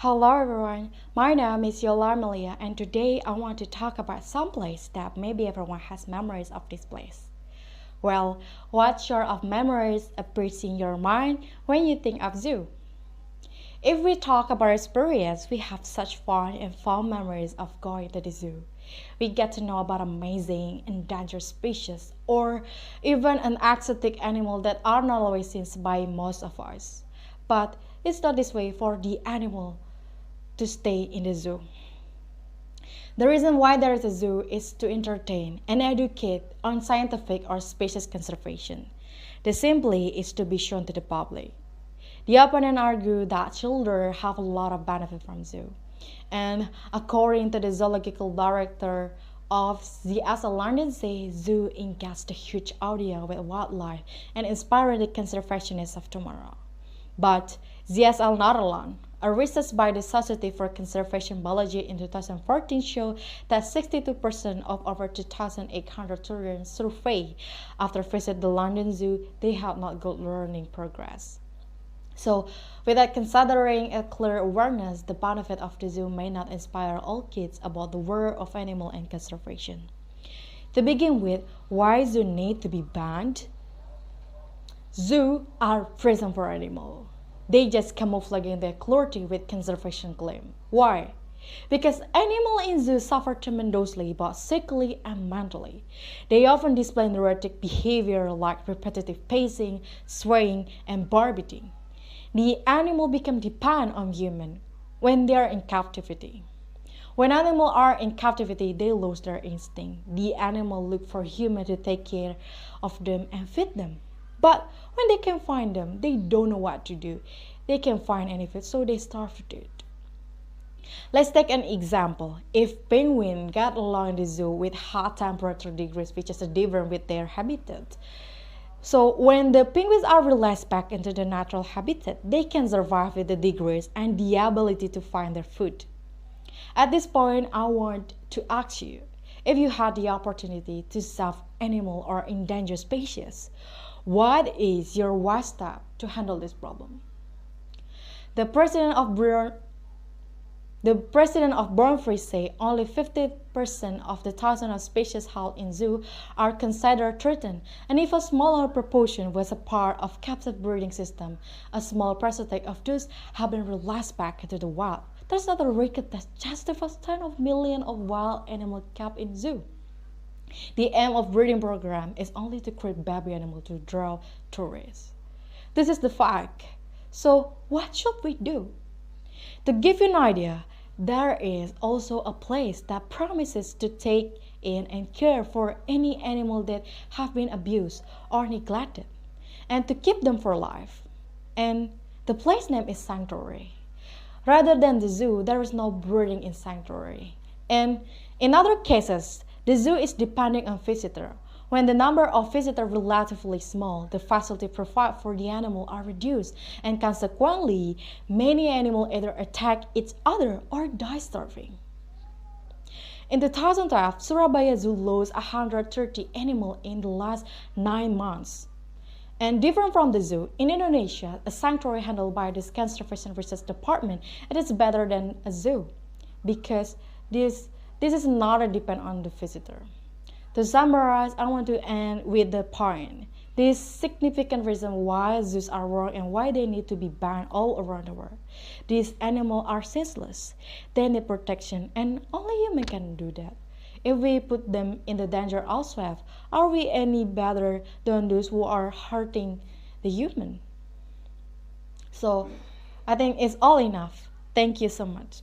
Hello everyone, my name is Yola and today I want to talk about some place that maybe everyone has memories of this place. Well, what sort of memories appears in your mind when you think of zoo? If we talk about experience, we have such fun and fond memories of going to the zoo. We get to know about amazing endangered species or even an exotic animal that are not always seen by most of us. But it's not this way for the animal to stay in the zoo. The reason why there is a zoo is to entertain and educate on scientific or species conservation. The simply is to be shown to the public. The opponent argue that children have a lot of benefit from zoo. And according to the zoological director of the Islam London say zoo engages the huge audience with wildlife and inspiring the conservationists of tomorrow. But ZSL not alone. A research by the Society for Conservation Biology in 2014 showed that 62% of over 2,800 children surveyed after visit the London Zoo, they have not good learning progress. So, without considering a clear awareness, the benefit of the zoo may not inspire all kids about the world of animal and conservation. To begin with, why zoo need to be banned? Zoo are prison for animals. They just camouflaging their cruelty with conservation claim. Why? Because animals in zoos suffer tremendously both physically and mentally. They often display neurotic behavior like repetitive pacing, swaying, and barbiting. The animal become dependent on human when they are in captivity. When animals are in captivity, they lose their instinct. The animal look for human to take care of them and feed them. But when they can find them, they don't know what to do. They can't find any food, so they starve to death. Let's take an example. If penguins get along in the zoo with hot temperature degrees, which is different with their habitat. So when the penguins are released back into the natural habitat, they can survive with the degrees and the ability to find their food. At this point, I want to ask you, if you had the opportunity to save animal or endangered species, what is your wise step to handle this problem? The president of Born Free say only 50% of the thousands of species held in zoo are considered threatened, and if a smaller proportion was a part of captive breeding system, a small percentage of those have been released back into the wild. There's not a record that justifies tens of millions of wild animals kept in zoo. The aim of breeding program is only to create baby animals to draw tourists. This is the fact. So what should we do? To give you an idea, there is also a place that promises to take in and care for any animal that have been abused or neglected and to keep them for life. And the place name is sanctuary. Rather than the zoo, there is no breeding in sanctuary. And in other cases, the zoo is depending on visitors. When the number of visitors is relatively small, the facility provided for the animal are reduced, and consequently, many animals either attack each other or die starving. In 2012, Surabaya Zoo lost 130 animals in the last 9 months. And different from the zoo, in Indonesia, a sanctuary handled by this Conservation Research Department, it is better than a zoo because this is not depend on the visitor. To summarize, I want to end with the point. This significant reason why zoos are wrong and why they need to be banned all around the world. These animals are senseless. They need protection and only human can do that. If we put them in the danger elsewhere, are we any better than those who are hurting the human? So I think it's all enough. Thank you so much.